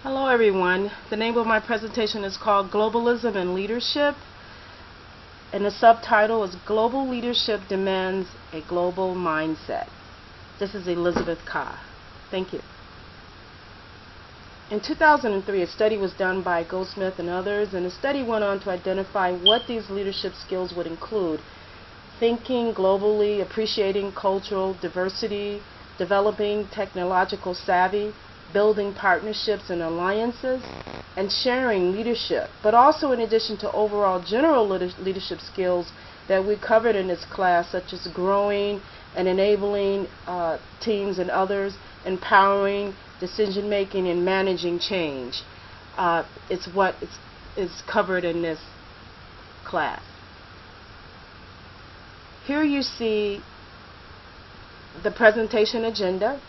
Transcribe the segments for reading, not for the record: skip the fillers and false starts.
Hello everyone. The name of my presentation is called Globalism and Leadership, and the subtitle is Global Leadership Demands a Global Mindset. This is Elizabeth Ka. Thank you. In 2003, a study was done by Goldsmith and others, and the study went on to identify what these leadership skills would include: thinking globally, appreciating cultural diversity, developing technological savvy, building partnerships and alliances, and sharing leadership. But also, in addition to overall general leadership skills that we covered in this class, such as growing and enabling teams and others, empowering, decision making, and managing change. It's what is covered in this class. Here you see the presentation agenda.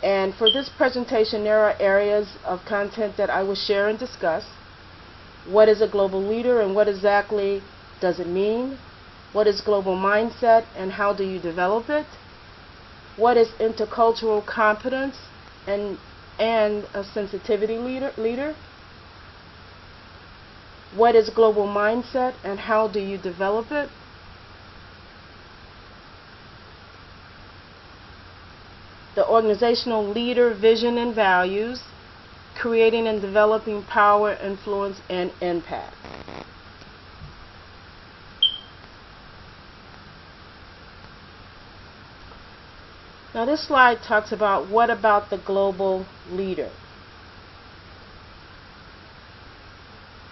And for this presentation, there are areas of content that I will share and discuss. What is a global leader and what exactly does it mean? What is global mindset and how do you develop it? What is intercultural competence and a sensitivity leader? What is global mindset and how do you develop it? The organizational leader vision and values, creating and developing power, influence, and impact. Now this slide talks about what about the global leader.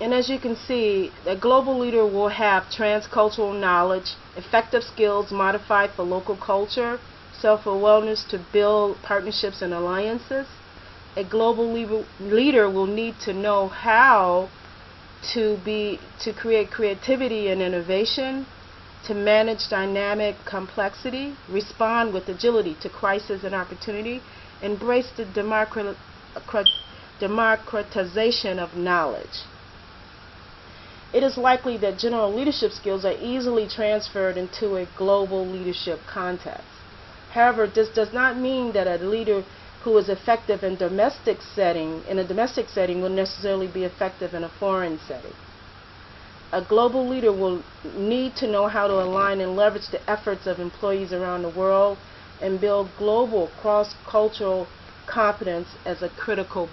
And as you can see, the global leader will have transcultural knowledge, effective skills modified for local culture, self-awareness to build partnerships and alliances. A global leader will need to know how to create creativity and innovation, to manage dynamic complexity, respond with agility to crisis and opportunity, embrace the democratization of knowledge. It is likely that general leadership skills are easily transferred into a global leadership context. However, this does not mean that a leader who is effective in a domestic setting will necessarily be effective in a foreign setting. A global leader will need to know how to align and leverage the efforts of employees around the world and build global cross-cultural competence as a critical.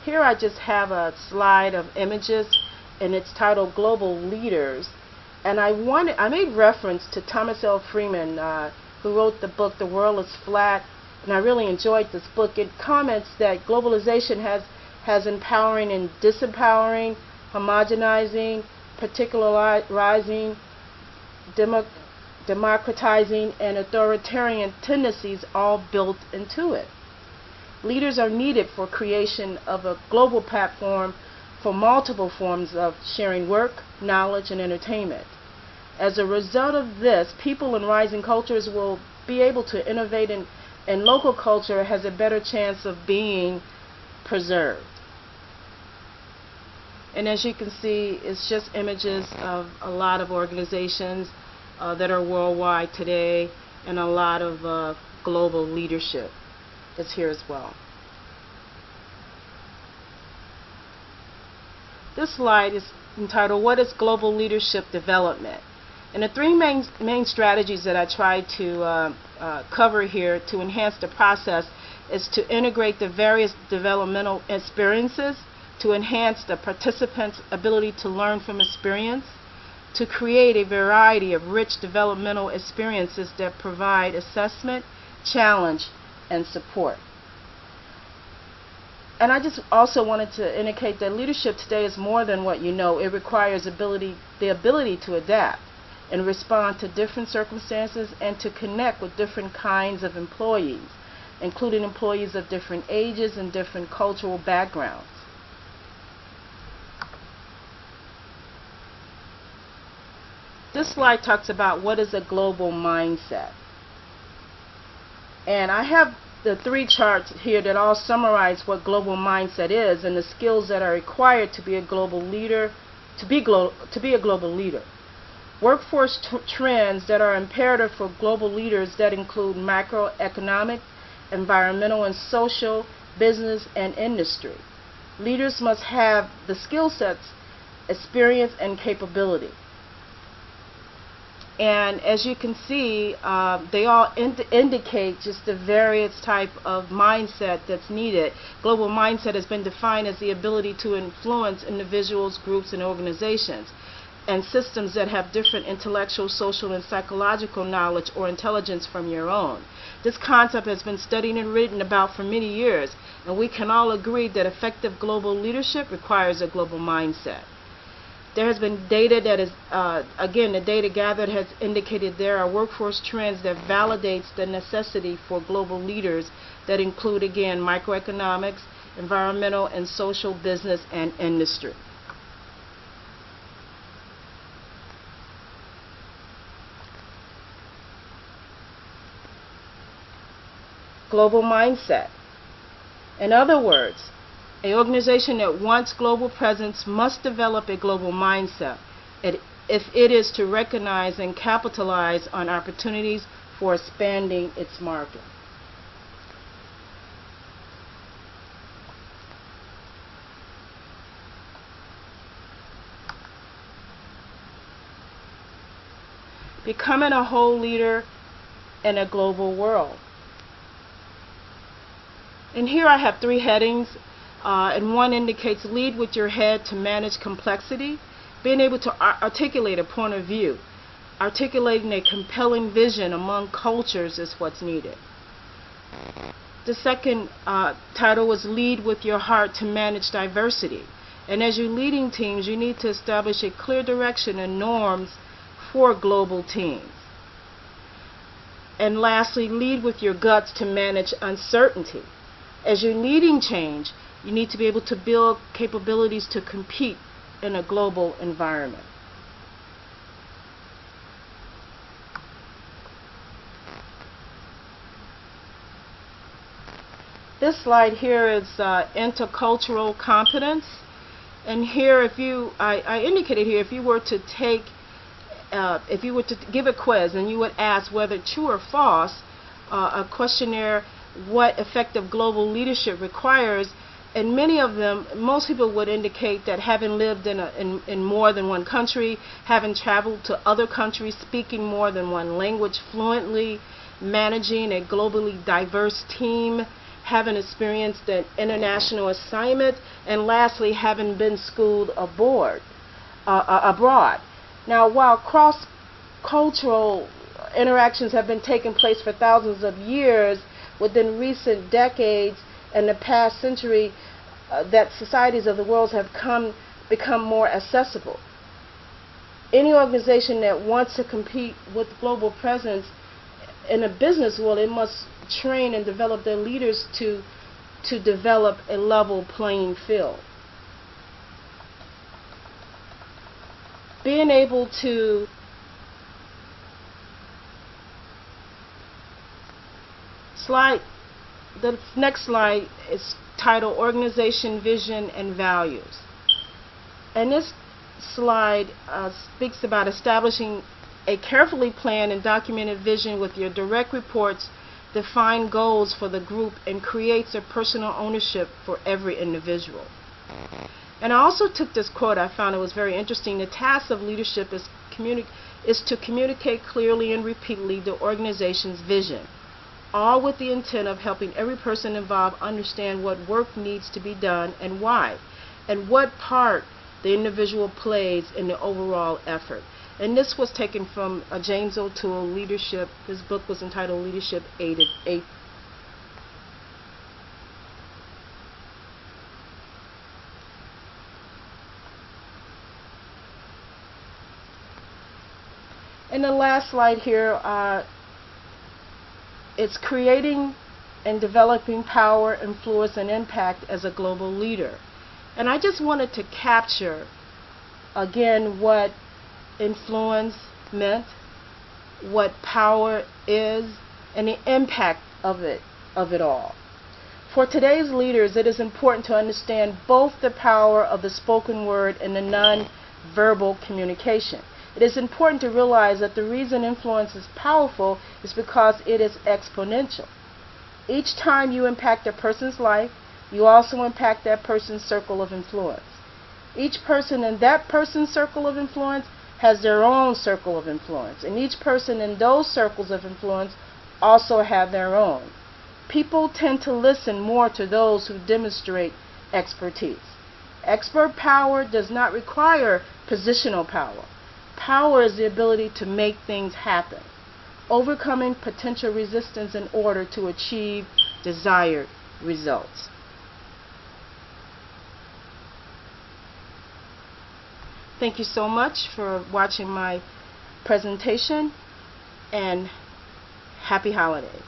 Here I just have a slide of images, and it's titled Global Leaders. And I made reference to Thomas L. Freeman, who wrote the book The World is Flat, and I really enjoyed this book. It comments that globalization has empowering and disempowering, homogenizing, particularizing, democratizing, and authoritarian tendencies all built into it. Leaders are needed for creation of a global platform for multiple forms of sharing work, knowledge, and entertainment. As a result of this, people in rising cultures will be able to innovate, and local culture has a better chance of being preserved. And as you can see, it's just images of a lot of organizations that are worldwide today, and a lot of global leadership is here as well. This slide is entitled, What is Global Leadership Development? And the three main strategies that I try to cover here to enhance the process is to integrate the various developmental experiences, to enhance the participants' ability to learn from experience, to create a variety of rich developmental experiences that provide assessment, challenge, and support. And I just also wanted to indicate that leadership today is more than what you know. It requires the ability to adapt and respond to different circumstances and to connect with different kinds of employees, including employees of different ages and different cultural backgrounds. This slide talks about what is a global mindset. And I have the three charts here that all summarize what global mindset is and the skills that are required to be a global leader, to be a global leader. Workforce trends that are imperative for global leaders that include macroeconomic, environmental and social, business, and industry. Leaders must have the skill sets, experience, and capability. And as you can see, they all indicate just the various type of mindset that's needed. Global mindset has been defined as the ability to influence individuals, groups, and organizations, and systems that have different intellectual, social, and psychological knowledge or intelligence from your own. This concept has been studied and written about for many years, and we can all agree that effective global leadership requires a global mindset. There has been data that is, again, the data gathered has indicated there are workforce trends that validates the necessity for global leaders that include, again, microeconomics, environmental and social, business, and industry. Global mindset. In other words, an organization that wants global presence must develop a global mindset if it is to recognize and capitalize on opportunities for expanding its market. Becoming a whole leader in a global world. And here I have 3 headings. And one indicates lead with your head to manage complexity, being able to articulate a point of view. Articulating a compelling vision among cultures is what's needed. The second title was lead with your heart to manage diversity. And as you're leading teams, you need to establish a clear direction and norms for global teams. And lastly, lead with your guts to manage uncertainty. As you're leading change, you need to be able to build capabilities to compete in a global environment. This slide here is intercultural competence. And here, I indicated here, if you were to give a quiz and you would ask whether true or false, a questionnaire, what effective global leadership requires, and many of them, most people would indicate that having lived in more than one country, having traveled to other countries, speaking more than one language fluently, managing a globally diverse team, having experienced an international assignment, and lastly, having been schooled abroad. Now, while cross-cultural interactions have been taking place for thousands of years, within recent decades and the past century, that societies of the world have become more accessible. Any organization that wants to compete with global presence in a business world, it must train and develop their leaders to develop a level playing field. Being able to the next slide is titled Organization, Vision, and Values. And this slide speaks about establishing a carefully planned and documented vision with your direct reports, define goals for the group, and creates a personal ownership for every individual. And I also took this quote. I found it was very interesting. The task of leadership is to communicate clearly and repeatedly the organization's vision, all with the intent of helping every person involved understand what work needs to be done and why, and what part the individual plays in the overall effort. And this was taken from James O'Toole, Leadership. His book was entitled Leadership 8. And the last slide here, it's creating and developing power, influence, and impact as a global leader. And I just wanted to capture, again, what influence meant, what power is, and the impact of it all. For today's leaders, it is important to understand both the power of the spoken word and the non-verbal communication. It is important to realize that the reason influence is powerful is because it is exponential. Each time you impact a person's life, you also impact that person's circle of influence. Each person in that person's circle of influence has their own circle of influence, and each person in those circles of influence also have their own. People tend to listen more to those who demonstrate expertise. Expert power does not require positional power. Power is the ability to make things happen, overcoming potential resistance in order to achieve desired results. Thank you so much for watching my presentation, and happy holidays.